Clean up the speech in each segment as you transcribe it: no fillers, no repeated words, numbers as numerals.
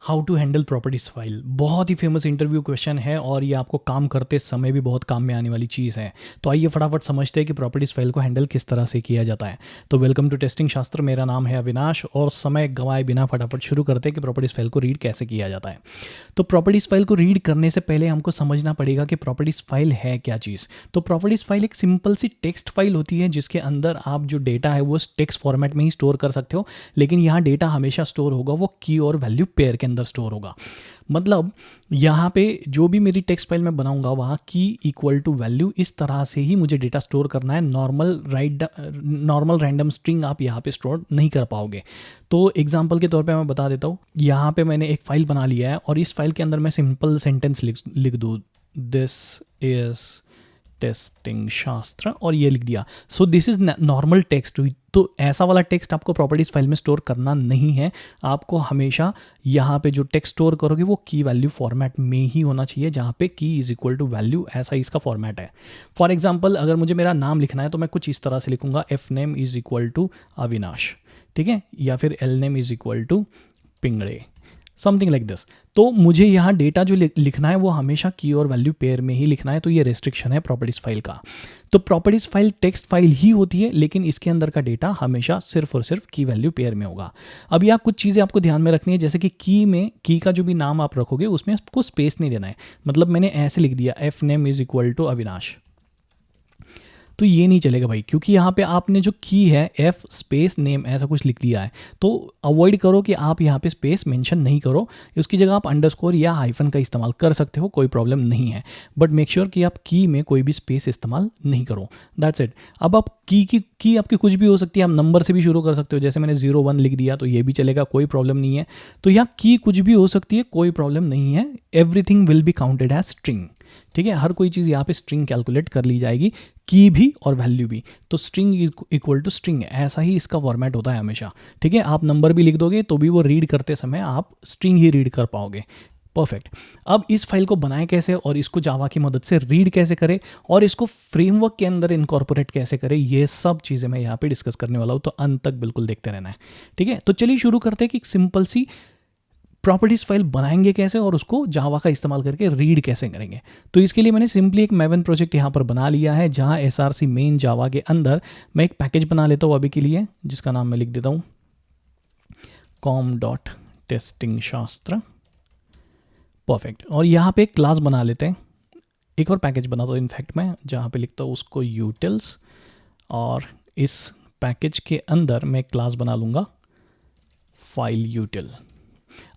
How to handle properties file बहुत ही famous interview question है और ये आपको काम करते समय भी बहुत काम में आने वाली चीज़ है। तो आइए फटाफट समझते हैं कि प्रॉपर्टीज फाइल को हैंडल किस तरह से किया जाता है। तो वेलकम टू टेस्टिंग शास्त्र, मेरा नाम है अविनाश और समय गंवाए बिना फटाफट शुरू करते हैं कि प्रॉपर्टीज फाइल को रीड कैसे किया जाता है। तो प्रॉपर्टीज फाइल को रीड करने से पहले हमको समझना पड़ेगा कि प्रॉपर्टीज फाइल है क्या चीज़। तो प्रॉपर्टीज फाइल एक सिंपल सी टेक्स्ट फाइल होती है जिसके अंदर आप जो डेटा है वो टेक्स्ट फॉर्मेट में ही स्टोर कर सकते हो, लेकिन यहाँ डेटा हमेशा स्टोर होगा वो की और वैल्यू पेयर के अंदर स्टोर होगा। मतलब यहाँ पे जो भी मेरी टेक्स्ट फाइल में बनाऊंगा वहाँ की इक्वल टू वैल्यू इस तरह से ही मुझे डेटा स्टोर करना है। नॉर्मल रैंडम स्ट्रिंग आप यहाँ पे स्टोर नहीं कर पाओगे। तो एग्जांपल के तौर पे मैं बता देता हूँ, यहाँ पे मैंने एक फाइल बना लिया है और इस फाइल के अंदर मैं सिंपल सेंटेंस लिख दूँ, दिस इज टेस्टिंग शास्त्र, और ये लिख दिया। So this is normal text. तो ऐसा वाला टेक्स्ट आपको प्रॉपर्टीज फाइल में स्टोर करना नहीं है। आपको हमेशा यहाँ पे जो टेक्स्ट स्टोर करोगे वो की वैल्यू फॉर्मेट में ही होना चाहिए, जहाँ पे की इज इक्वल टू वैल्यू, ऐसा ही इसका फॉर्मेट है। फॉर एग्जाम्पल अगर मुझे मेरा नाम लिखना है तो मैं कुछ इस तरह से लिखूंगा, F name is equal to Avinash, ठीक है, या फिर L name is equal to Pingde, something like this. तो मुझे यहाँ डेटा जो लिखना है वो हमेशा की और वैल्यू पेयर में ही लिखना है। तो ये रेस्ट्रिक्शन है प्रॉपर्टीज फाइल का। तो प्रॉपर्टीज फाइल टेक्स्ट फाइल ही होती है, लेकिन इसके अंदर का डेटा हमेशा सिर्फ और सिर्फ की वैल्यू पेयर में होगा। अब यहाँ कुछ चीज़ें आपको ध्यान में रखनी है, जैसे कि की का जो भी नाम आप रखोगे उसमें आपको स्पेस नहीं देना है। मतलब मैंने ऐसे लिख दिया, F name is equal to Avinash, तो ये नहीं चलेगा भाई, क्योंकि यहाँ पे आपने जो की है एफ स्पेस नेम ऐसा कुछ लिख दिया है। तो अवॉइड करो कि आप यहाँ पे स्पेस मेंशन नहीं करो, उसकी जगह आप अंडरस्कोर या हाइफन का इस्तेमाल कर सकते हो, कोई प्रॉब्लम नहीं है। बट मेक श्योर कि आप की में कोई भी स्पेस इस्तेमाल नहीं करो, दैट्स इट। अब आप की आपकी कुछ भी हो सकती है, आप नंबर से भी शुरू कर सकते हो, जैसे मैंने 01 लिख दिया तो ये भी चलेगा, कोई प्रॉब्लम नहीं है। तो यहाँ की कुछ भी हो सकती है, कोई प्रॉब्लम नहीं है। Everything will be counted as string, ठीक है। हर कोई चीज़ यहाँ पे स्ट्रिंग कैलकुलेट कर ली जाएगी, की भी और वैल्यू भी। तो स्ट्रिंग इक्वल टू स्ट्रिंग, ऐसा ही इसका फॉर्मेट होता है हमेशा, ठीक है। आप नंबर भी लिख दोगे तो भी वो रीड करते समय आप स्ट्रिंग ही रीड कर पाओगे। परफेक्ट। अब इस फाइल को बनाएं कैसे और इसको जावा की मदद से रीड कैसे करें और इसको फ्रेमवर्क के अंदर इनकॉर्पोरेट कैसे करें, ये सब चीज़ें मैं यहाँ पे डिस्कस करने वाला हूँ। तो अंत तक बिल्कुल देखते रहना है, ठीक है। तो चलिए शुरू करते हैं कि एक सिंपल सी प्रॉपर्टीज फाइल बनाएंगे कैसे और उसको जावा का इस्तेमाल करके रीड कैसे करेंगे। तो इसके लिए मैंने सिंपली एक मैवन प्रोजेक्ट यहाँ पर बना लिया है, जहाँ SRC मेन जावा के अंदर मैं एक पैकेज बना लेता हूँ अभी के लिए, जिसका नाम मैं लिख देता हूँ com.testing शास्त्र। परफेक्ट। और यहाँ पे एक क्लास बना लेते हैं, एक और पैकेज बनाता हूँ इनफैक्ट मैं, जहाँ पे लिखता हूँ उसको यूटिल्स, और इस पैकेज के अंदर मैं क्लास बना लूँगा फाइल यूटिल।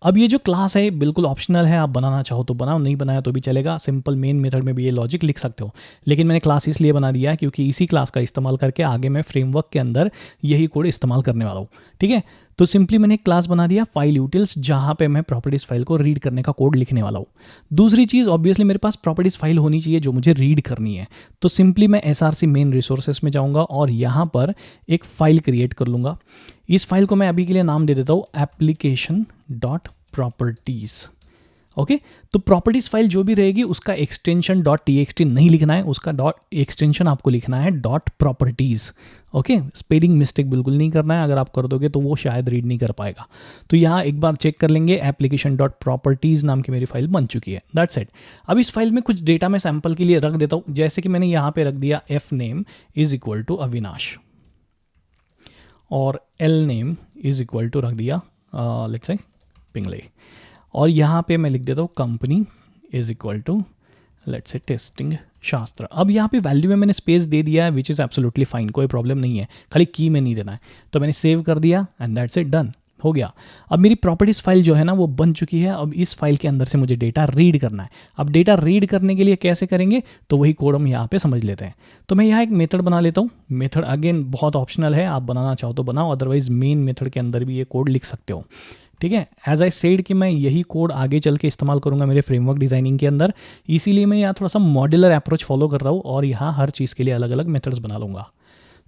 अब ये जो क्लास है बिल्कुल ऑप्शनल है, आप बनाना चाहो तो बनाओ, नहीं बनाया तो भी चलेगा। सिंपल मेन मेथड में भी ये लॉजिक लिख सकते हो, लेकिन मैंने क्लास इसलिए बना दिया है क्योंकि इसी क्लास का इस्तेमाल करके आगे मैं फ्रेमवर्क के अंदर यही कोड इस्तेमाल करने वाला हूँ, ठीक है। तो सिंपली मैंने एक क्लास बना दिया फाइल यूटिल्स, जहाँ पे मैं प्रॉपर्टीज फाइल को रीड करने का कोड लिखने वाला हूँ। दूसरी चीज़, ऑब्वियसली मेरे पास प्रॉपर्टीज फाइल होनी चाहिए जो मुझे रीड करनी है। तो सिंपली मैं SRC मेन रिसोर्सेस में जाऊँगा और यहाँ पर एक फाइल क्रिएट कर लूँगा। इस फाइल को मैं अभी के लिए नाम दे देता हूँ application.properties, ओके। तो प्रॉपर्टीज फाइल जो भी रहेगी उसका एक्सटेंशन .txt नहीं लिखना है, उसका एक्सटेंशन आपको लिखना है .properties, ओके। स्पेलिंग मिस्टेक बिल्कुल नहीं करना है, अगर आप कर दोगे तो वो शायद रीड नहीं कर पाएगा। तो यहाँ एक बार चेक कर लेंगे, application.properties नाम की मेरी फाइल बन चुकी है, दैट्स इट। अब इस फाइल में कुछ डेटा मैं सैम्पल के लिए रख देता हूँ, जैसे कि मैंने यहाँ पे रख दिया F name is equal to Avinash और L name is equal to रख दिया लेट्स से पिंगले, और यहाँ पे मैं लिख देता हूँ company is equal to let's say testing Shastra. अब यहाँ पे वैल्यू में मैंने स्पेस दे दिया है, विच इज़ एब्सोल्युटली फाइन, कोई प्रॉब्लम नहीं है, खाली की में नहीं देना है। तो मैंने सेव कर दिया एंड दैट्स इट, डन हो गया। अब मेरी प्रॉपर्टीज फाइल जो है ना वो बन चुकी है। अब इस फाइल के अंदर से मुझे डेटा रीड करना है। अब डेटा रीड करने के लिए कैसे करेंगे, तो वही कोड हम यहाँ पे समझ लेते हैं। तो मैं यहाँ एक मेथड बना लेता हूँ। मेथड अगेन बहुत ऑप्शनल है, आप बनाना चाहो तो बनाओ, अदरवाइज मेन मेथड के अंदर भी ये कोड लिख सकते हो, ठीक है। एज आई सेड कि मैं यही कोड आगे चल के इस्तेमाल करूंगा मेरे फ्रेमवर्क डिजाइनिंग के अंदर, इसीलिए मैं यहाँ थोड़ा सा मॉड्यूलर अप्रोच फॉलो कर रहा हूँ और यहाँ हर चीज़ के लिए अलग अलग मेथड्स बना लूँगा।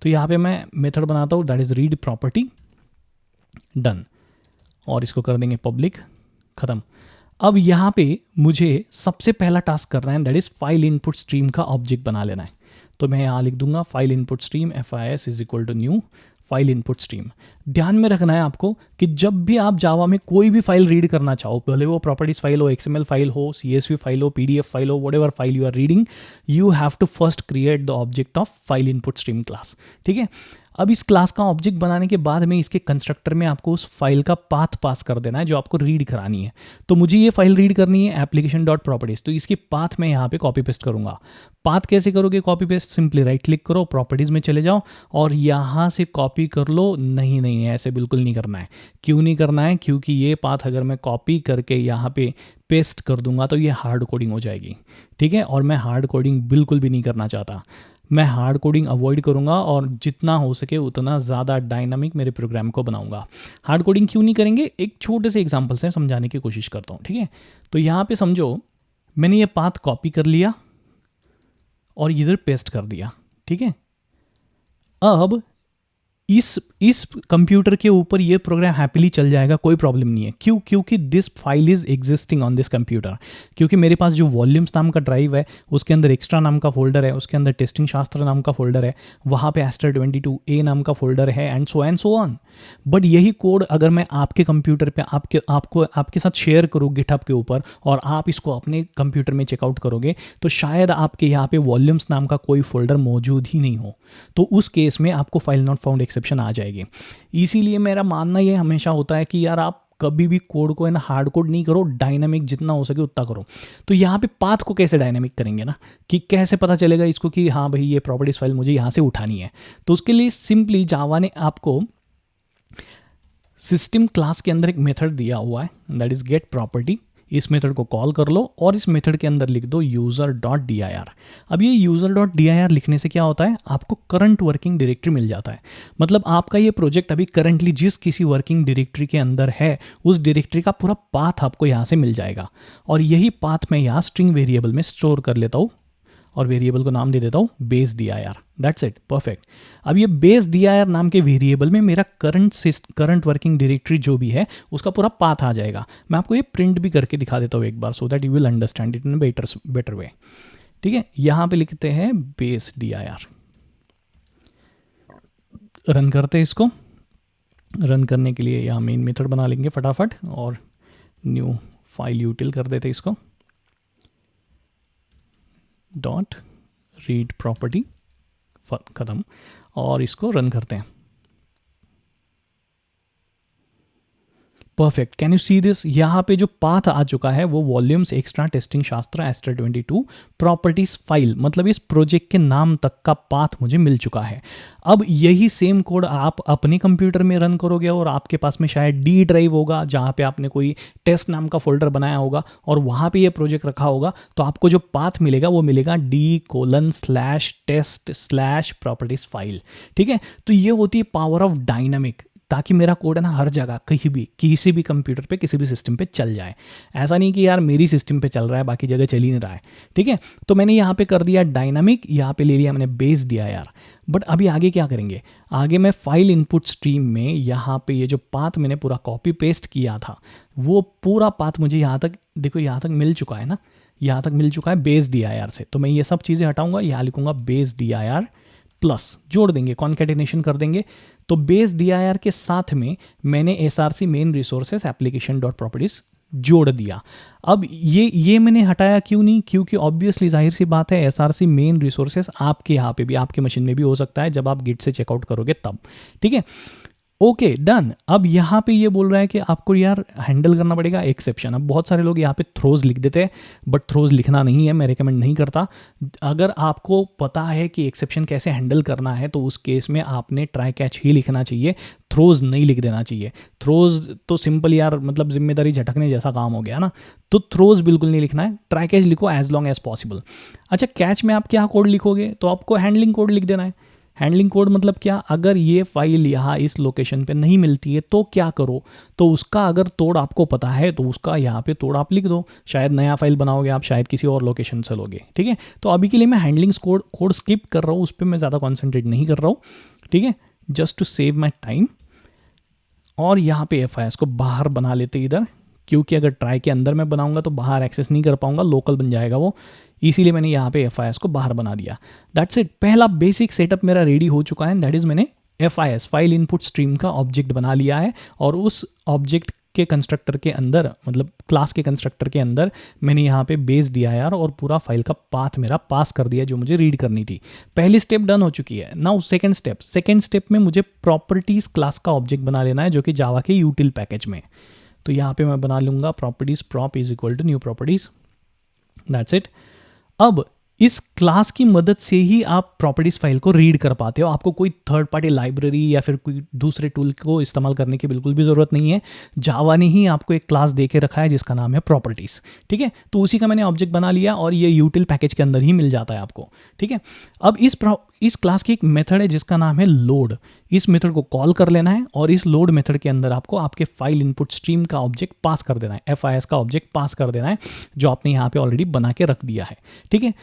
तो यहाँ पे मैं मेथड बनाता हूँ that is read property, done, और इसको कर देंगे पब्लिक, ख़त्म। अब यहाँ पे मुझे सबसे पहला टास्क करना है, that is file input stream का ऑब्जेक्ट बना लेना है। तो मैं यहाँ लिख दूंगा file input stream FIS is equal to new file input stream. ध्यान में रखना है आपको कि जब भी आप जावा में कोई भी फाइल रीड करना चाहो, भले वो प्रॉपर्टीज फाइल हो, XML फाइल हो, CSV फाइल हो, PDF फाइल हो, whatever file you are reading, you have to first create the object of file input stream class. ठीक है, अब इस क्लास का ऑब्जेक्ट बनाने के बाद में इसके कंस्ट्रक्टर में आपको उस फाइल का पाथ पास कर देना है जो आपको रीड करानी है। तो मुझे ये फाइल रीड करनी है एप्लीकेशन डॉट प्रॉपर्टीज, तो इसकी पाथ मैं यहाँ पे कॉपी पेस्ट करूँगा। पाथ कैसे करोगे copy paste? Simply write click करो, प्रॉपर्टीज में चले जाओ और यहाँ से कॉपी कर लो। नहीं, ऐसे बिल्कुल नहीं करना है। क्यों नहीं करना है? क्योंकि ये पाथ अगर मैं कॉपी करके यहाँ पे पेस्ट कर दूंगा तो ये हार्ड कोडिंग हो जाएगी। ठीक है, और मैं हार्ड कोडिंग बिल्कुल भी नहीं करना चाहता। मैं हार्ड कोडिंग अवॉइड करूंगा और जितना हो सके उतना ज़्यादा डायनामिक मेरे प्रोग्राम को बनाऊंगा। हार्ड कोडिंग क्यों नहीं करेंगे? एक छोटे से एग्जांपल से समझाने की कोशिश करता हूँ। ठीक है, तो यहाँ पे समझो मैंने ये पाथ कॉपी कर लिया और इधर पेस्ट कर दिया। ठीक है, अब इस कंप्यूटर के ऊपर ये प्रोग्राम हैप्पीली चल जाएगा, कोई प्रॉब्लम नहीं है। क्यों? क्योंकि this file is existing on this computer. क्योंकि मेरे पास जो वॉल्यूम्स नाम का ड्राइव है उसके अंदर एक्स्ट्रा नाम का फोल्डर है, उसके अंदर टेस्टिंग शास्त्र नाम का फोल्डर है, वहाँ पे एस्टर 22A नाम का फोल्डर है एंड सो ऑन। बट यही कोड अगर मैं आपके कंप्यूटर पे आपके साथ शेयर करूँ गिटहब के ऊपर और आप इसको अपने कंप्यूटर में चेकआउट करोगे तो शायद आपके यहाँ पे वॉल्यूम्स नाम का कोई फोल्डर मौजूद ही नहीं हो, तो उस केस में आपको फाइल नॉट फाउंड एक्सेप्शन आ जाएगी। इसीलिए मेरा मानना ये हमेशा होता है कि यार आप कभी भी कोड को है ना हार्ड कोड नहीं करो, डायनामिक जितना हो सके उतना करो। तो यहाँ पे पाथ को कैसे डायनामिक करेंगे ना, कि कैसे पता चलेगा इसको कि हाँ भाई ये प्रॉपर्टीज फाइल मुझे यहाँ से उठानी है। तो उसके लिए सिंपली जावा ने आपको सिस्टम क्लास के अंदर एक मेथड दिया हुआ है, दैट इज गेट प्रॉपर्टी। इस मेथड को कॉल कर लो और इस मेथड के अंदर लिख दो user.dir। अब ये user.dir लिखने से क्या होता है, आपको करंट वर्किंग डायरेक्टरी मिल जाता है। मतलब आपका ये प्रोजेक्ट अभी करंटली जिस किसी वर्किंग डायरेक्टरी के अंदर है उस डायरेक्टरी का पूरा पाथ आपको यहाँ से मिल जाएगा। और यही पाथ मैं यहाँ स्ट्रिंग वेरिएबल में स्टोर कर लेता हूँ और वेरिएबल को नाम दे देता हूँ base dir। That's it, perfect. अब ये बेस dir नाम के वेरिएबल में मेरा करंट वर्किंग डायरेक्टरी जो भी है उसका पूरा पाथ आ जाएगा। मैं आपको ये प्रिंट भी करके दिखा देता हूँ एक बार, so that you will understand it in better way. ठीक है, यहाँ पे लिखते हैं बेस dir, रन करते हैं इसको। रन करने के लिए यहाँ मेन मेथड बना लेंगे फटाफट और न्यू फाइल यूटिल कर देते इसको, डॉट रीड प्रॉपर्टी, खत्म, और इसको रन करते हैं। Perfect, can you see this? यहाँ पे जो पाथ आ चुका है वो वॉल्यूम्स एक्स्ट्रा टेस्टिंग शास्त्र एस्टर 22 प्रॉपर्टीज फाइल, मतलब इस प्रोजेक्ट के नाम तक का पाथ मुझे मिल चुका है। अब यही सेम कोड आप अपने कंप्यूटर में रन करोगे और आपके पास में शायद डी ड्राइव होगा जहाँ पे आपने कोई टेस्ट नाम का फोल्डर बनाया होगा और वहाँ पे ये प्रोजेक्ट रखा होगा, तो आपको जो पाथ मिलेगा वो मिलेगा d:/test/properties फाइल। ठीक है, तो ये होती है पावर ऑफ डायनामिक, ताकि मेरा कोड है ना हर जगह कहीं भी किसी भी कंप्यूटर पे किसी भी सिस्टम पे चल जाए। ऐसा नहीं कि यार मेरी सिस्टम पे चल रहा है बाकी जगह चल ही नहीं रहा है। ठीक है, तो मैंने यहाँ पे कर दिया डायनामिक, यहाँ पे ले लिया मैंने बेस dir। बट अभी आगे क्या करेंगे, आगे मैं फाइल इनपुट स्ट्रीम में यहाँ पे ये जो पाथ मैंने पूरा कॉपी पेस्ट किया था वो पूरा पाथ मुझे यहाँ तक, देखो यहाँ तक मिल चुका है ना, यहाँ तक मिल चुका है बेस dir से। तो मैं ये सब चीज़ें हटाऊंगा, यहाँ लिखूंगा बेस dir प्लस, जोड़ देंगे, कॉन्केटिनेशन कर देंगे। तो बेस dir के साथ में मैंने src main resources application dot properties जोड़ दिया। अब ये मैंने हटाया क्यों नहीं, क्योंकि ऑब्वियसली जाहिर सी बात है src मेन रिसोर्सेस आपके यहाँ पे भी, आपके मशीन में भी हो सकता है जब आप गिट से चेकआउट करोगे तब। ठीक है, ओके डन। अब यहाँ पे ये बोल रहा है कि आपको यार हैंडल करना पड़ेगा एक्सेप्शन। अब बहुत सारे लोग यहाँ पे थ्रोज लिख देते हैं, बट थ्रोज लिखना नहीं है, मैं रिकमेंड नहीं करता। अगर आपको पता है कि एक्सेप्शन कैसे हैंडल करना है तो उस केस में आपने ट्राई कैच ही लिखना चाहिए, थ्रोज नहीं लिख देना चाहिए। थ्रोज तो सिंपल यार मतलब जिम्मेदारी झटकने जैसा काम हो गया ना, तो थ्रोज बिल्कुल नहीं लिखना है, ट्राई कैच लिखो एज लॉन्ग एज पॉसिबल। अच्छा, कैच में आप क्या कोड लिखोगे, तो आपको हैंडलिंग कोड लिख देना है। हैंडलिंग कोड मतलब क्या, अगर ये फाइल यहाँ इस लोकेशन पे नहीं मिलती है तो क्या करो, तो उसका अगर तोड़ आपको पता है तो उसका यहाँ पे तोड़ आप लिख दो। शायद नया फाइल बनाओगे आप, शायद किसी और लोकेशन से लोगे। ठीक है, तो अभी के लिए मैं हैंडलिंग्स कोड स्किप कर रहा हूँ, उस पर मैं ज़्यादा कॉन्सेंट्रेट नहीं कर रहा हूँ। ठीक है, just to save my time. और यहाँ पे FIS को बाहर बना लेते इधर, क्योंकि अगर ट्राई के अंदर मैं बनाऊंगा तो बाहर एक्सेस नहीं कर पाऊंगा, लोकल बन जाएगा वो, इसीलिए मैंने यहाँ पे FIS को बाहर बना दिया। दैट्स इट, पहला बेसिक सेटअप मेरा रेडी हो चुका है, दैट इज़ मैंने FIS फाइल इनपुट स्ट्रीम का ऑब्जेक्ट बना लिया है और उस ऑब्जेक्ट के कंस्ट्रक्टर के अंदर, मतलब क्लास के कंस्ट्रक्टर के अंदर, मैंने यहाँ पे बेस dir और पूरा फाइल का पाथ मेरा पास कर दिया जो मुझे रीड करनी थी। पहली स्टेप डन हो चुकी है। नाउ सेकंड स्टेप में मुझे प्रॉपर्टीज क्लास का ऑब्जेक्ट बना लेना है जो कि जावा के यूटिल पैकेज में। तो यहाँ पे मैं बना लूँगा properties prop is equal to new properties, that's it. अब इस क्लास की मदद से ही आप प्रॉपर्टीज फाइल को रीड कर पाते हो। आपको कोई थर्ड पार्टी लाइब्रेरी या फिर कोई दूसरे टूल को इस्तेमाल करने की बिल्कुल भी ज़रूरत नहीं है। जावा ने ही आपको एक क्लास दे के रखा है जिसका नाम है प्रॉपर्टीज, ठीक है। तो उसी का मैंने ऑब्जेक्ट बना लिया और ये यूटिल पैकेज के अंदर ही मिल जाता है आपको, ठीक है। अब इस क्लास की एक मेथड है जिसका नाम है लोड। इस मेथड को कॉल कर लेना है और इस लोड मेथड के अंदर आपको आपके फाइल इनपुट स्ट्रीम का ऑब्जेक्ट पास कर देना है, FIS का ऑब्जेक्ट पास कर देना है जो आपने यहाँ पे ऑलरेडी बना के रख दिया है, ठीक है।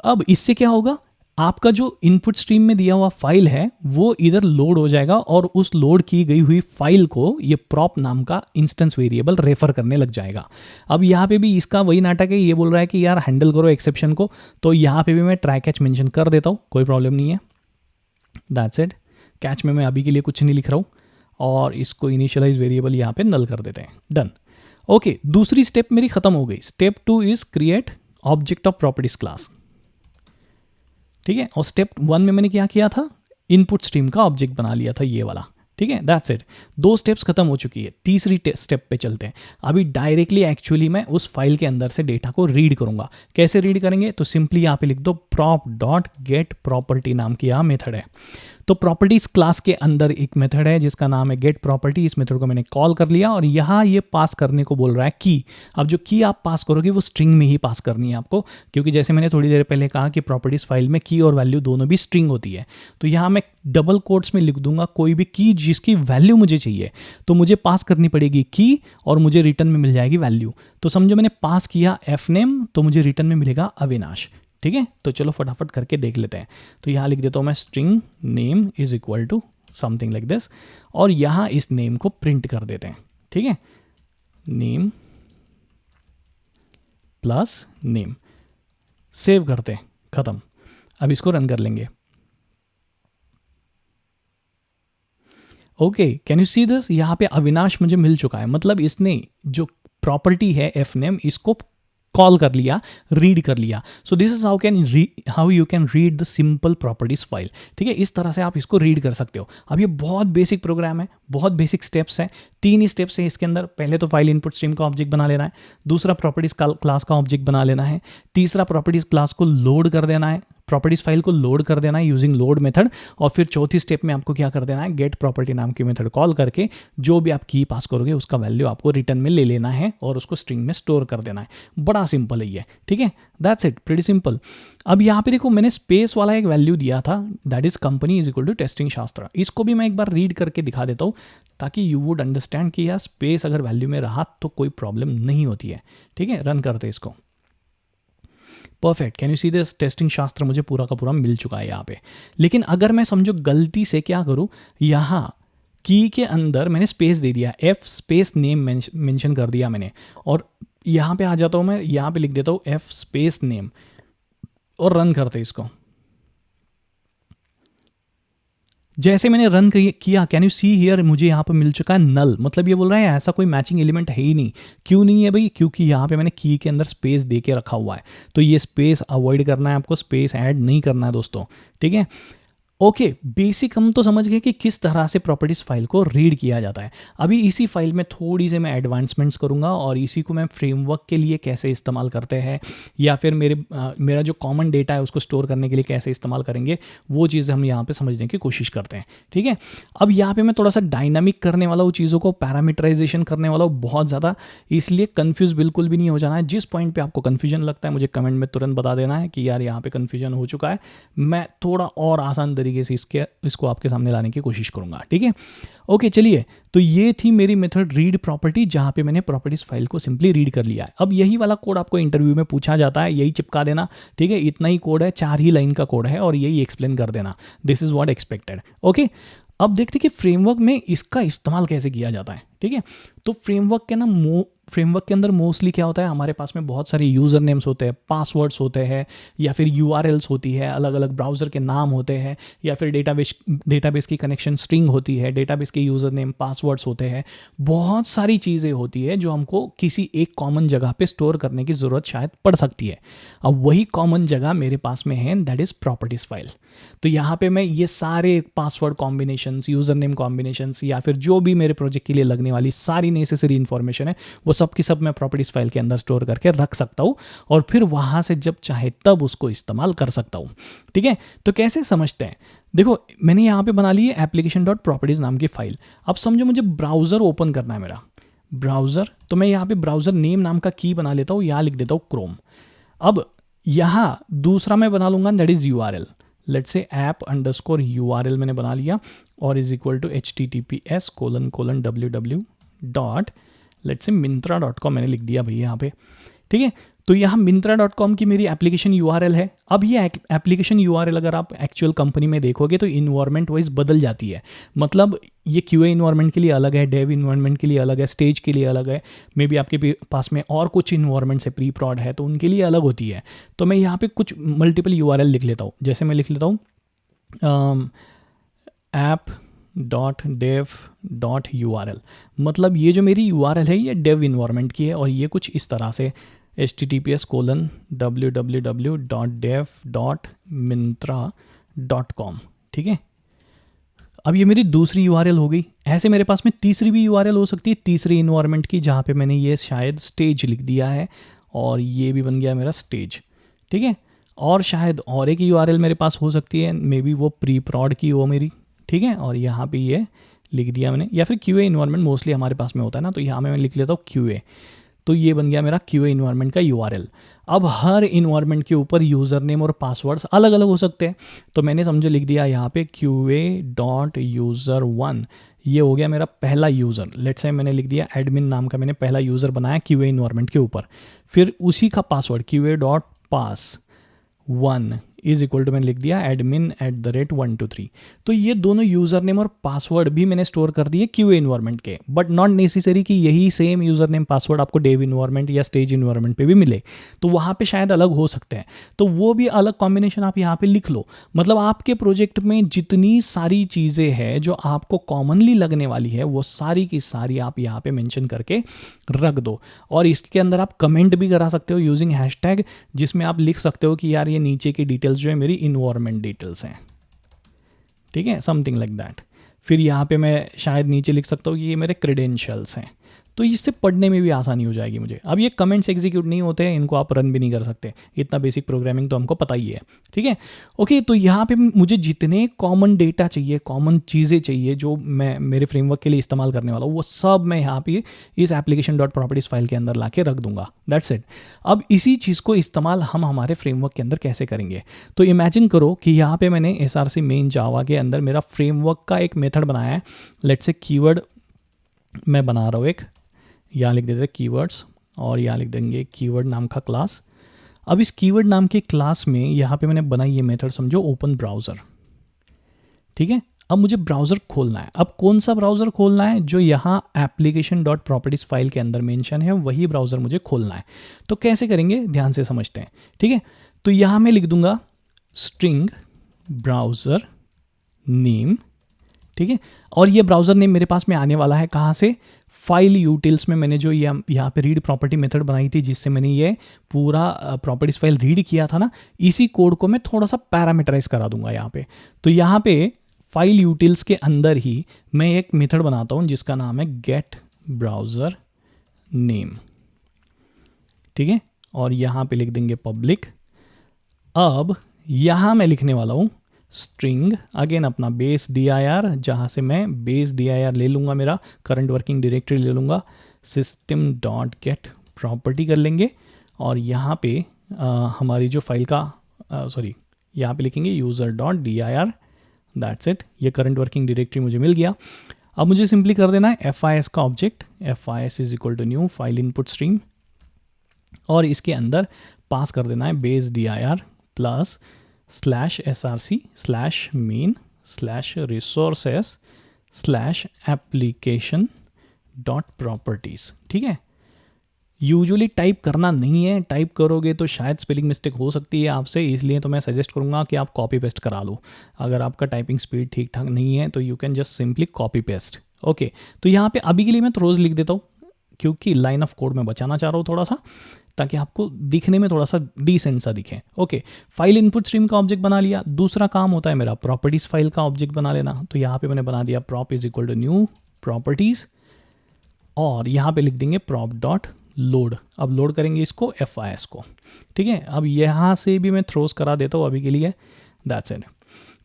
अब इससे क्या होगा, आपका जो इनपुट स्ट्रीम में दिया हुआ फाइल है वो इधर लोड हो जाएगा और उस लोड की गई हुई फाइल को ये prop नाम का इंस्टेंस वेरिएबल रेफर करने लग जाएगा। अब यहाँ पे भी इसका वही नाटक है, ये बोल रहा है कि यार हैंडल करो एक्सेप्शन को, तो यहाँ पे भी मैं ट्राई कैच मेंशन कर देता हूँ, कोई प्रॉब्लम नहीं है, दैट्स इट। कैच में मैं अभी के लिए कुछ नहीं लिख रहा हूँ और इसको इनिशियलाइज वेरिएबल यहाँ पे नल कर देते हैं, डन। ओके, दूसरी स्टेप मेरी खत्म हो गई। Step 2 is create object of properties class, ठीक है। और स्टेप 1 में मैंने क्या किया था, इनपुट स्ट्रीम का ऑब्जेक्ट बना लिया था, ये वाला, ठीक है, दैट्स इट। 2 स्टेप्स खत्म हो चुकी है। तीसरी स्टेप पे चलते हैं। अभी डायरेक्टली एक्चुअली मैं उस फाइल के अंदर से डेटा को रीड करूंगा। कैसे रीड करेंगे, तो सिंपली यहाँ पे लिख दो prop डॉट गेट प्रॉपर्टी नाम की यहाँ मेथड है। तो प्रॉपर्टीज क्लास के अंदर एक मेथड है जिसका नाम है गेट प्रॉपर्टी। इस मेथड को मैंने कॉल कर लिया और यहाँ ये पास करने को बोल रहा है की। अब जो की आप पास करोगे वो स्ट्रिंग में ही पास करनी है आपको, क्योंकि जैसे मैंने थोड़ी देर पहले कहा कि प्रॉपर्टीज फाइल में की और वैल्यू दोनों भी स्ट्रिंग होती है। तो यहाँ मैं डबल कोट्स में लिख दूंगा कोई भी की जिसकी वैल्यू मुझे चाहिए, तो मुझे पास करनी पड़ेगी की और मुझे रिटर्न में मिल जाएगी वैल्यू। तो समझो मैंने पास किया fname, तो मुझे रिटर्न में मिलेगा अविनाश, ठीक है। तो चलो फटाफट करके देख लेते हैं। तो यहाँ लिख देता हूँ मैं string name is equal to something like this और यहाँ इस नेम को प्रिंट कर देते हैं, ठीक है। नेम प्लस नेम, सेव करते हैं, खत्म। अब इसको रन कर लेंगे। Okay, can you see this, यहाँ पे अविनाश मुझे मिल चुका है, मतलब इसने जो प्रॉपर्टी है fname इसको कॉल कर लिया, रीड कर लिया। So this is how you can read the simple properties file, ठीक है। इस तरह से आप इसको रीड कर सकते हो। अब ये बहुत बेसिक प्रोग्राम है, बहुत बेसिक स्टेप्स हैं, 3 ही स्टेप्स हैं इसके अंदर। पहले तो फाइल इनपुट स्ट्रीम का ऑब्जेक्ट बना लेना है, दूसरा प्रॉपर्टीज क्लास का ऑब्जेक्ट बना लेना है, तीसरा प्रॉपर्टीज क्लास को लोड कर देना है, प्रॉपर्टीज फाइल को लोड कर देना है यूजिंग लोड मेथड, और फिर चौथी स्टेप में आपको क्या कर देना है, गेट प्रॉपर्टी नाम की मेथड कॉल करके जो भी आप की पास करोगे उसका वैल्यू आपको रिटर्न में ले लेना है और उसको स्ट्रिंग में स्टोर कर देना है। बड़ा सिंपल है ये, ठीक है, दैट्स इट, प्रीटी सिंपल। अब यहाँ पे देखो मैंने स्पेस वाला एक वैल्यू दिया था, that is company is equal to testing Shastra. इसको भी मैं एक बार रीड करके दिखा देता हूँ ताकि यू वुड अंडरस्टैंड कि यार स्पेस अगर वैल्यू में रहा तो कोई प्रॉब्लम नहीं होती है, ठीक है। रन करते इसको, perfect. Can you see this, testing शास्त्र मुझे पूरा का पूरा मिल चुका है यहाँ पे। लेकिन अगर मैं समझो गलती से क्या करूँ, यहाँ की के अंदर मैंने स्पेस दे दिया, f स्पेस नेम मेंशन कर दिया मैंने, और यहाँ पे आ जाता हूँ मैं, यहाँ पे लिख देता हूँ f स्पेस नेम और रन करते इसको। जैसे मैंने रन किया, कैन यू सी हियर, मुझे यहाँ पे मिल चुका है नल, मतलब ये बोल रहा है ऐसा कोई मैचिंग एलिमेंट है ही नहीं। क्यों नहीं है भाई, क्योंकि यहाँ पे मैंने की के अंदर स्पेस दे के रखा हुआ है। तो ये स्पेस अवॉइड करना है आपको, स्पेस ऐड नहीं करना है दोस्तों, ठीक है। ओके, बेसिक हम तो समझ गए कि किस तरह से प्रॉपर्टीज फाइल को रीड किया जाता है। अभी इसी फाइल में थोड़ी से मैं एडवांसमेंट्स करूंगा और इसी को मैं फ्रेमवर्क के लिए कैसे इस्तेमाल करते हैं या फिर मेरा जो कॉमन डेटा है उसको स्टोर करने के लिए कैसे इस्तेमाल करेंगे, वो चीज़ें हम यहाँ पे समझने की कोशिश करते हैं, ठीक है। अब यहाँ पे मैं थोड़ा सा डायनामिक करने वाला हूँ चीज़ों को, पैरामीटराइजेशन करने वाला हूँ बहुत ज़्यादा, इसलिए कन्फ्यूज़ बिल्कुल भी नहीं हो जाना है। जिस पॉइंट पर आपको कन्फ्यूजन लगता है मुझे कमेंट में तुरंत बता देना है कि यार यहाँ पे कन्फ्यूजन हो चुका है, मैं थोड़ा और आसान तरीके से इसको आपके सामने लाने की कोशिश करूंगा, ठीक है। ओके, चलिए, तो ये थी मेरी मेथड रीड प्रॉपर्टी, जहां पे मैंने प्रॉपर्टीज फाइल को सिंपली रीड कर लिया है। अब यही वाला कोड आपको इंटरव्यू में पूछा जाता है, यही चिपका देना, ठीक है। इतना ही कोड है, 4 ही लाइन का कोड है और यही एक्सप्लेन कर देना, this is what expected. Okay, अब देखते कि फ्रेमवर्क में इसका इस्तेमाल कैसे किया जाता है, ठीक है। तो फ्रेमवर्क के अंदर मोस्टली क्या होता है, हमारे पास में बहुत सारे यूज़र नेम्स होते हैं, पासवर्ड्स होते हैं, या फिर यूआरएल्स होती है, अलग अलग ब्राउज़र के नाम होते हैं, या फिर डेटाबेस की कनेक्शन स्ट्रिंग होती है, डेटाबेस के यूज़र नेम पासवर्ड्स होते हैं। बहुत सारी चीज़ें होती है जो हमको किसी एक कॉमन जगह पे स्टोर करने की ज़रूरत शायद पड़ सकती है। अब वही कॉमन जगह मेरे पास में है, दैट इज़ प्रॉपर्टीज़ फाइल। तो यहाँ पे मैं ये सारे password combinations, user name combinations, या फिर जो भी मेरे प्रोजेक्ट के लिए लगने वाली सारी नेसेसरी इन्फॉर्मेशन है, वो सब की सब मैं प्रॉपर्टीज़ फाइल के अंदर स्टोर करके रख सकता हूँ, और फिर वहाँ से जब चाहे तब उसको इस्तेमाल कर सकता हूँ। ठीक है, तो कैसे समझते हैं? देखो, मैंने यहाँ पे बना ली है एप्लीकेशन डॉट प्रॉपर्टीज़ नाम की फाइल। अब समझो मुझे ब्राउज़र ओपन करना है, मेरा ब्राउज़र, तो मैं यहाँ पे ब्राउज़र नेम नाम का की बना लेता हूँ, यहाँ लिख देता हूँ क्रोम। अब यहाँ दूसरा मैं बना लूँगा, that is URL। Let's say app_URL मैंने बना लिया, और इज इक्वल टू https://www.myntra.com मैंने लिख दिया भाई यहाँ पे। ठीक है, तो यहाँ myntra.com की मेरी एप्लीकेशन URL है। अब ये एप्लीकेशन URL अगर आप एक्चुअल कंपनी में देखोगे तो इन्वायरमेंट वाइज बदल जाती है। मतलब ये QA इन्वायरमेंट के लिए अलग है, डेव इन्वायरमेंट के लिए अलग है, स्टेज के लिए अलग है, मे बी आपके पास में और कुछ इन्वायरमेंट्स है, प्री प्रॉड है, तो उनके लिए अलग होती है। तो मैं यहाँ पे कुछ मल्टीपल URL लिख लेता हूँ। जैसे मैं लिख लेता हूँ app.dev.url, मतलब ये जो मेरी URL है ये डेव इन्वायरमेंट की है, और ये कुछ इस तरह से https://www.dev.myntra.com। ठीक है, अब ये मेरी दूसरी URL हो गई। ऐसे मेरे पास में तीसरी भी URL हो सकती है, तीसरी इन्वायरमेंट की, जहाँ पे मैंने ये शायद स्टेज लिख दिया है, और ये भी बन गया मेरा स्टेज। ठीक है, और शायद और एक URL मेरे पास हो सकती है, मे बी वो प्री प्रॉड की हो मेरी। ठीक है, और यहाँ पे ये लिख दिया मैंने, या फिर QA इन्वायरमेंट मोस्टली हमारे पास में होता है ना, तो यहाँ मैं लिख लेता हूँ QA। तो ये बन गया मेरा QA इन्वायरमेंट का URL। अब हर इन्वायरमेंट के ऊपर यूज़र नेम और पासवर्ड्स अलग अलग हो सकते हैं, तो मैंने समझो लिख दिया यहाँ पे QA.user1। ये हो गया मेरा पहला यूज़र। लेट्स से मैंने लिख दिया एडमिन नाम का, मैंने पहला यूज़र बनाया QA इन्वायरमेंट के ऊपर। फिर उसी का password QA.pass1 is equal to मैंने लिख दिया admin@123। तो ये दोनों यूज़र नेम और पासवर्ड भी मैंने स्टोर कर दिए QA इन्वायरमेंट के, बट नॉट नेसेसरी कि यही सेम यूज़र नेम पासवर्ड आपको डेव इन्वायरमेंट या स्टेज इन्वायरमेंट पे भी मिले, तो वहाँ पे शायद अलग हो सकते हैं। तो वो भी अलग कॉम्बिनेशन आप यहाँ पे लिख लो। मतलब आपके प्रोजेक्ट में जितनी सारी चीज़ें हैं जो आपको कॉमनली लगने वाली है, वो सारी की सारी आप यहाँ पे मेंशन करके रख दो। और इसके अंदर आप कमेंट भी करा सकते हो यूजिंग हैशटैग, जिसमें आप लिख सकते हो कि यार ये नीचे की डिटेल्स जो है मेरी इन्वायरमेंट डिटेल्स हैं। ठीक है, समथिंग लाइक दैट। फिर यहाँ पे मैं शायद नीचे लिख सकता हूँ कि ये मेरे क्रेडेंशियल्स हैं, तो इससे पढ़ने में भी आसानी हो जाएगी मुझे। अब ये कमेंट्स एग्जीक्यूट नहीं होते हैं, इनको आप रन भी नहीं कर सकते, इतना बेसिक प्रोग्रामिंग तो हमको पता ही है। ठीक है, ओके, तो यहाँ पे मुझे जितने कॉमन डेटा चाहिए, कॉमन चीज़ें चाहिए जो मैं मेरे फ्रेमवर्क के लिए इस्तेमाल करने वाला हूँ, वो सब मैं यहाँ पे इस एप्लीकेशन डॉट प्रॉपर्टीज़ फाइल के अंदर ला के रख दूंगा। That's it. अब इसी चीज़ को इस्तेमाल हम हमारे फ्रेमवर्क के अंदर कैसे करेंगे? तो इमेजिन करो कि यहाँ पे मैंने SRC मेन जावा के अंदर मेरा फ्रेमवर्क का एक मेथड बनाया है। लेट्स से कीवर्ड मैं बना रहा हूँ एक, यहाँ लिख देते हैं कीवर्ड्स, और यहाँ लिख देंगे कीवर्ड नाम का क्लास। अब इस कीवर्ड नाम के क्लास में यहाँ पे मैंने बनाई ये मेथड, समझो ओपन ब्राउज़र। ठीक है, अब मुझे ब्राउज़र खोलना है। अब कौन सा ब्राउज़र खोलना है? जो यहाँ एप्लीकेशन डॉट प्रॉपर्टीज़ फाइल के अंदर मेंशन है, वही ब्राउज़र मुझे खोलना है। तो कैसे करेंगे, ध्यान से समझते हैं। ठीक है, तो यहाँ मैं लिख दूंगा स्ट्रिंग ब्राउज़र नेम। ठीक है, और ये ब्राउज़र नेम मेरे पास में आने वाला है कहाँ से? फाइल यूटिल्स में मैंने जो यहाँ पे रीड प्रॉपर्टी मेथड बनाई थी, जिससे मैंने ये पूरा प्रॉपर्टीज फाइल रीड किया था ना, इसी कोड को मैं थोड़ा सा पैरामीटराइज करा दूंगा यहाँ पे। तो यहाँ पे फाइल यूटिल्स के अंदर ही मैं एक मेथड बनाता हूँ जिसका नाम है गेट ब्राउज़र नेम। ठीक है, और यहाँ पे लिख देंगे पब्लिक। अब यहाँ मैं लिखने वाला हूँ स्ट्रिंग, अगेन अपना बेस dir, जहाँ से मैं बेस dir ले लूँगा, मेरा करंट वर्किंग डायरेक्टरी ले लूँगा, सिस्टम डॉट गेट प्रॉपर्टी कर लेंगे, और यहाँ पे हमारी जो फाइल का यहाँ पे लिखेंगे user dot dir। That's it, ये करंट वर्किंग डायरेक्टरी मुझे मिल गया। अब मुझे सिंपली कर देना है FIS का object, FIS is equal to new file input stream, और इसके अंदर पास कर देना है base dir plus /src/main/resources/application dot properties. ठीक है, यूजुअली टाइप करना नहीं है, टाइप करोगे तो शायद स्पेलिंग मिस्टेक हो सकती है आपसे, इसलिए तो मैं सजेस्ट करूँगा कि आप कॉपी पेस्ट करा लो। अगर आपका टाइपिंग स्पीड ठीक ठाक नहीं है तो you can just simply copy paste. Okay, तो यहाँ पे अभी के लिए मैं थ्रोज लिख देता हूँ, क्योंकि लाइन ऑफ कोड में बचाना चाह रहा हूँ थोड़ा सा, ताकि आपको दिखने में थोड़ा सा डिसेंट सा दिखे। ओके, फाइल इनपुट स्ट्रीम का ऑब्जेक्ट बना लिया। दूसरा काम होता है मेरा प्रॉपर्टीज़ फाइल का ऑब्जेक्ट बना लेना। तो यहाँ पे मैंने बना दिया prop is equal to new properties, और यहाँ पे लिख देंगे प्रॉप डॉट लोड। अब लोड करेंगे इसको FIS को। ठीक है, अब यहाँ से भी मैं थ्रोस करा देता हूँ अभी के लिए, दैट्स इट।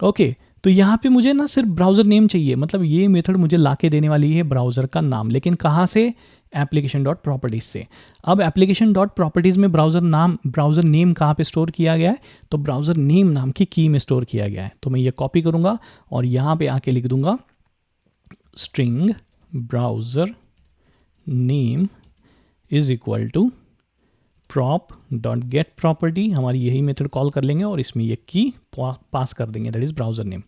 ओके, तो यहाँ पे मुझे ना सिर्फ ब्राउज़र नेम चाहिए, मतलब ये मेथड मुझे लाके देने वाली है ब्राउज़र का नाम, लेकिन कहाँ से? एप्लीकेशन डॉट प्रॉपर्टीज़ से। अब एप्लीकेशन डॉट प्रॉपर्टीज़ में ब्राउज़र नेम कहाँ पे स्टोर किया गया है? तो ब्राउज़र नेम नाम की की में स्टोर किया गया है। तो मैं ये कॉपी करूँगा और यहाँ पे आके लिख दूंगा string browser name is equal to prop dot get property, हमारी यही मेथड कॉल कर लेंगे और इसमें ये की पास कर देंगे, दैट इज ब्राउज़र नेम।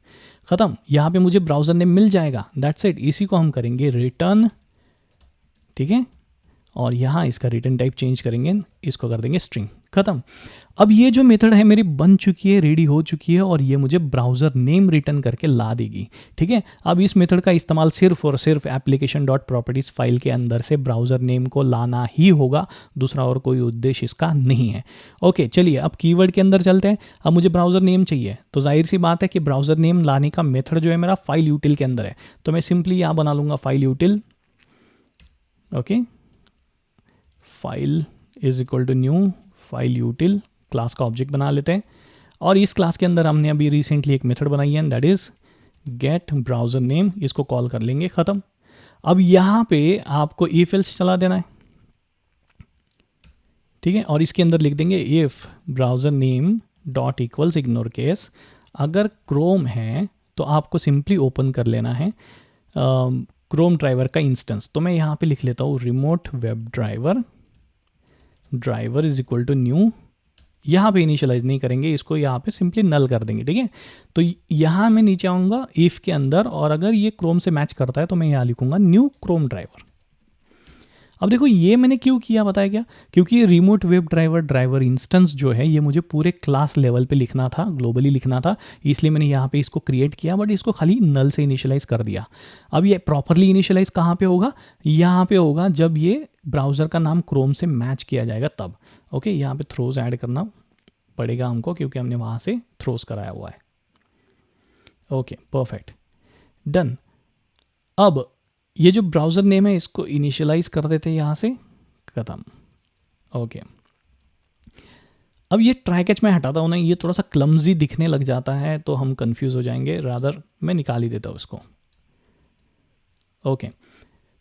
ख़त्म, यहाँ पे मुझे ब्राउज़र नेम मिल जाएगा, दैट्स इट। इसी को हम करेंगे रिटर्न। ठीक है, और यहाँ इसका रिटर्न टाइप चेंज करेंगे, इसको कर देंगे स्ट्रिंग। खत्म। अब ये जो मेथड है मेरी बन चुकी है, रेडी हो चुकी है, और ये मुझे ब्राउज़र नेम रिटर्न करके ला देगी। ठीक है, अब इस मेथड का इस्तेमाल सिर्फ और सिर्फ एप्लीकेशन डॉट प्रॉपर्टीज़ फाइल के अंदर से ब्राउज़र नेम को लाना ही होगा, दूसरा और कोई उद्देश्य इसका नहीं है। ओके, चलिए अब कीवर्ड के अंदर चलते हैं। अब मुझे ब्राउज़र नेम चाहिए, तो जाहिर सी बात है कि ब्राउज़र नेम लाने का मेथड जो है मेरा फाइल यूटिल के अंदर है, तो मैं सिंपली यहाँ बना लूँगा file util. Okay, file is equal to new file util, class का ऑब्जेक्ट बना लेते हैं, और इस क्लास के अंदर हमने अभी रिसेंटली एक मेथड बनाई है, that is get browser name, इसको कॉल कर लेंगे। ख़त्म। अब यहाँ पे आपको इफ एल्स चला देना है। ठीक है, और इसके अंदर लिख देंगे if browser name dot equals ignore case. अगर क्रोम है तो आपको सिंपली ओपन कर लेना है क्रोम ड्राइवर का इंस्टेंस। तो मैं यहाँ पे लिख लेता हूँ remote web driver is equal to new. यहाँ पे इनिशियलाइज नहीं करेंगे इसको, यहाँ पे सिंपली नल कर देंगे। ठीक है, तो यहाँ मैं नीचे आऊँगा इफ़ के अंदर, और अगर ये क्रोम से मैच करता है तो मैं यहाँ लिखूँगा न्यू क्रोम ड्राइवर। अब देखो ये मैंने क्यों किया बताया क्या? क्योंकि रिमोट वेब ड्राइवर इंस्टेंस जो है ये मुझे पूरे क्लास लेवल पे लिखना था, ग्लोबली लिखना था, इसलिए मैंने यहाँ पे इसको क्रिएट किया, बट इसको खाली नल से इनिशियलाइज कर दिया। अब ये प्रॉपरली इनिशियलाइज कहाँ पे होगा? यहाँ पे होगा जब ये ब्राउज़र का नाम क्रोम से मैच किया जाएगा तब। ओके, यहाँ पे थ्रोज ऐड करना पड़ेगा हमको, क्योंकि हमने वहाँ से थ्रोज कराया हुआ है। Okay, perfect, done. अब ये जो ब्राउज़र नेम है इसको इनिशियलाइज कर देते हैं यहाँ से। खत्म। ओके, अब ये ट्राई कैच में हटाता हूँ ना, ये थोड़ा सा क्लमजी दिखने लग जाता है तो हम कंफ्यूज हो जाएंगे, रादर मैं निकाल ही देता हूँ इसको। ओके,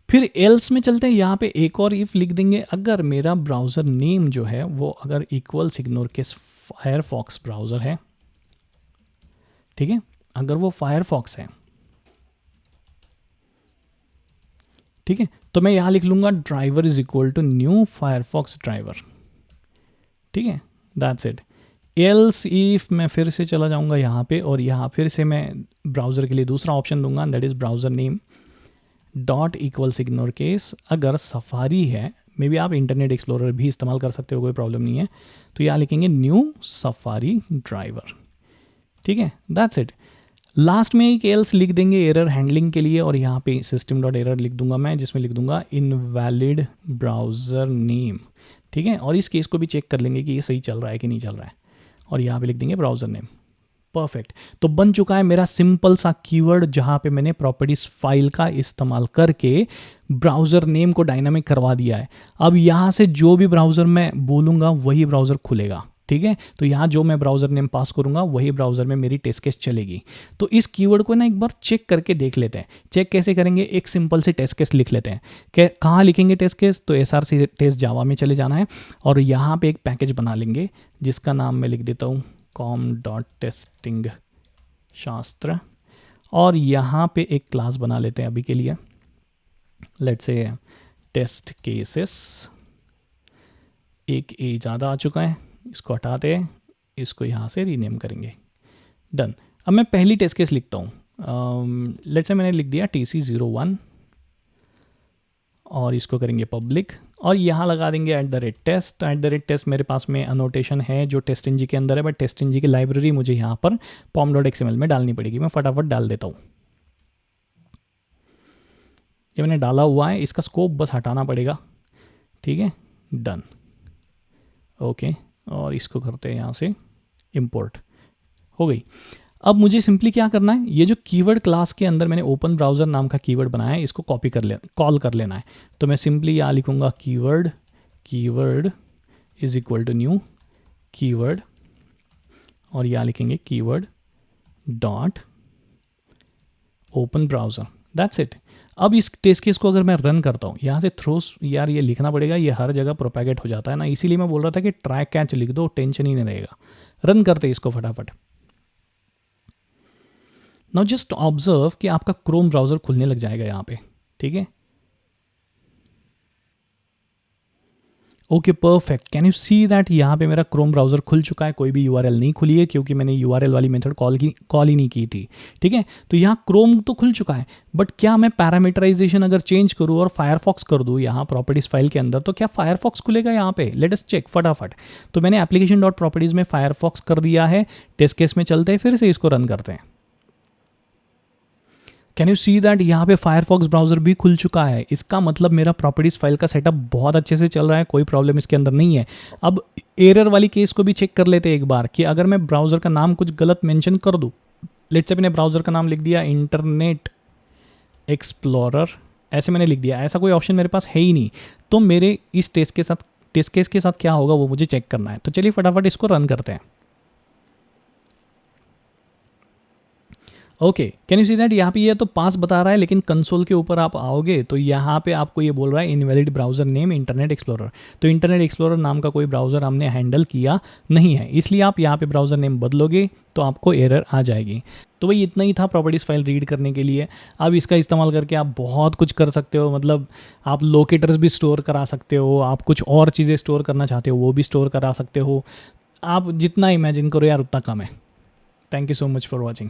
फिर एल्स में चलते हैं। यहाँ पे एक और इफ लिख देंगे, अगर मेरा ब्राउज़र नेम जो है वो अगर इक्वल्स इग्नोर के फायरफॉक्स ब्राउज़र है। ठीक है, अगर वो फायरफॉक्स है, ठीक है, तो मैं यहाँ लिख लूँगा driver is equal to new Firefox driver. ठीक है, दैट्स इट। एल्स इफ मैं फिर से चला जाऊँगा यहाँ पे, और यहाँ फिर से मैं ब्राउज़र के लिए दूसरा ऑप्शन दूंगा, that is browser name dot equals ignore case. अगर सफारी है, मे बी आप इंटरनेट एक्सप्लोरर भी इस्तेमाल कर सकते हो, कोई प्रॉब्लम नहीं है, तो यहाँ लिखेंगे न्यू सफारी ड्राइवर। ठीक है, दैट्स इट। लास्ट में एक एल्स लिख देंगे एरर हैंडलिंग के लिए, और यहाँ पे सिस्टम डॉट एरर लिख दूंगा मैं, जिसमें लिख दूंगा इनवैलिड ब्राउज़र नेम। ठीक है, और इस केस को भी चेक कर लेंगे कि ये सही चल रहा है कि नहीं चल रहा है, और यहाँ पे लिख देंगे ब्राउज़र नेम। परफेक्ट, तो बन चुका है मेरा सिंपल सा कीवर्ड, जहाँ पे मैंने प्रॉपर्टीज फाइल का इस्तेमाल करके ब्राउज़र नेम को डायनामिक करवा दिया है। अब यहाँ से जो भी ब्राउज़र मैं बोलूँगा वही ब्राउज़र खुलेगा। ठीक है, तो यहाँ जो मैं ब्राउज़र नेम पास करूँगा वही ब्राउज़र में मेरी टेस्ट केस चलेगी। तो इस कीवर्ड को ना एक बार चेक करके देख लेते हैं। चेक कैसे करेंगे? एक सिंपल से टेस्ट केस लिख लेते हैं। कहाँ लिखेंगे टेस्ट केस? तो SRC टेस्ट जावा में चले जाना है, और यहाँ पे एक पैकेज बना लेंगे जिसका नाम मैं लिख देता हूँ com.testing शास्त्र, और यहाँ पे एक क्लास बना लेते हैं अभी के लिए, लेट्स से टेस्ट केसेस। एक ए ज़्यादा आ चुका है, इसको हटाते हैं, इसको यहाँ से रीनेम करेंगे। डन। अब मैं पहली टेस्ट केस लिखता हूँ, लेट्स से मैंने लिख दिया TC01। और इसको करेंगे पब्लिक और यहाँ लगा देंगे @test। @test मेरे पास में अनोटेशन है जो टेस्ट-ng के अंदर है, बट टेस्ट-ng की लाइब्रेरी मुझे यहाँ पर pom.xml में डालनी पड़ेगी। मैं फटाफट डाल देता हूँ। ये मैंने डाला हुआ है, इसका स्कोप बस हटाना पड़ेगा। ठीक है, डन। ओके, और इसको करते हैं यहाँ से इंपोर्ट, हो गई। अब मुझे सिंपली क्या करना है, ये जो कीवर्ड क्लास के अंदर मैंने ओपन ब्राउज़र नाम का कीवर्ड बनाया है, इसको कॉपी कर कॉल कर लेना है। तो मैं सिंपली यहाँ लिखूँगा keyword is equal to new keyword, और यहाँ लिखेंगे keyword dot open browser, that's it. अब इस टेस्ट केस को अगर मैं रन करता हूँ, यहाँ से थ्रोस, यार ये लिखना पड़ेगा, ये हर जगह प्रोपेगेट हो जाता है ना, इसीलिए मैं बोल रहा था कि ट्राई कैच लिख दो, टेंशन ही नहीं रहेगा। रन करते इसको फटाफट। नाउ जस्ट ऑब्जर्व कि आपका क्रोम ब्राउज़र खुलने लग जाएगा यहाँ पे। ठीक है, okay perfect. Can you see that यहाँ पे मेरा क्रोम ब्राउज़र खुल चुका है, कोई भी यूआरएल नहीं खुली है क्योंकि मैंने यूआरएल वाली मेथड कॉल ही नहीं की थी। ठीक है, तो यहाँ क्रोम तो खुल चुका है, बट क्या मैं पैरामीटराइजेशन अगर चेंज करूँ और फायरफॉक्स कर दूँ यहाँ प्रॉपर्टीज़ फाइल के अंदर, तो क्या फायरफॉक्स खुलेगा यहाँ पे? लेट अस चेक फटाफट। तो मैंने एप्लीकेशन डॉट प्रॉपर्टीज़ में फायरफॉक्स कर दिया है। टेस्ट केस में चलते हैं, फिर से इसको रन करते हैं। कैन यू सी दैट यहाँ पे फायरफॉक्स ब्राउज़र भी खुल चुका है। इसका मतलब मेरा प्रॉपर्टीज़ फाइल का सेटअप बहुत अच्छे से चल रहा है, कोई प्रॉब्लम इसके अंदर नहीं है। अब एरर वाली केस को भी चेक कर लेते हैं एक बार कि अगर मैं ब्राउज़र का नाम कुछ गलत मेंशन कर दूँ, लेट्स से मैंने ब्राउज़र का नाम लिख दिया इंटरनेट एक्सप्लोरर, ऐसे मैंने लिख दिया, ऐसा कोई ऑप्शन मेरे पास है ही नहीं, तो मेरे इस टेस्ट केस के साथ क्या होगा वो मुझे चेक करना है। तो चलिए फटाफट इसको रन करते हैं। Okay, can you see that यहाँ पे ये तो पास बता रहा है, लेकिन कंसोल के ऊपर आप आओगे तो यहाँ पे आपको ये बोल रहा है invalid browser name internet explorer. तो इंटरनेट एक्सप्लोरर नाम का कोई ब्राउज़र हमने हैंडल किया नहीं है, इसलिए आप यहाँ पे ब्राउज़र नेम बदलोगे तो आपको एरर आ जाएगी। तो भाई इतना ही था प्रॉपर्टीज़ फाइल रीड करने के लिए। अब इसका इस्तेमाल करके आप बहुत कुछ कर सकते हो, मतलब आप लोकेटर्स भी स्टोर करा सकते हो, आप कुछ और चीज़ें स्टोर करना चाहते हो वो भी स्टोर करा सकते हो। आप जितना इमेजिन करो यार उतना कम है। Thank you so much for watching.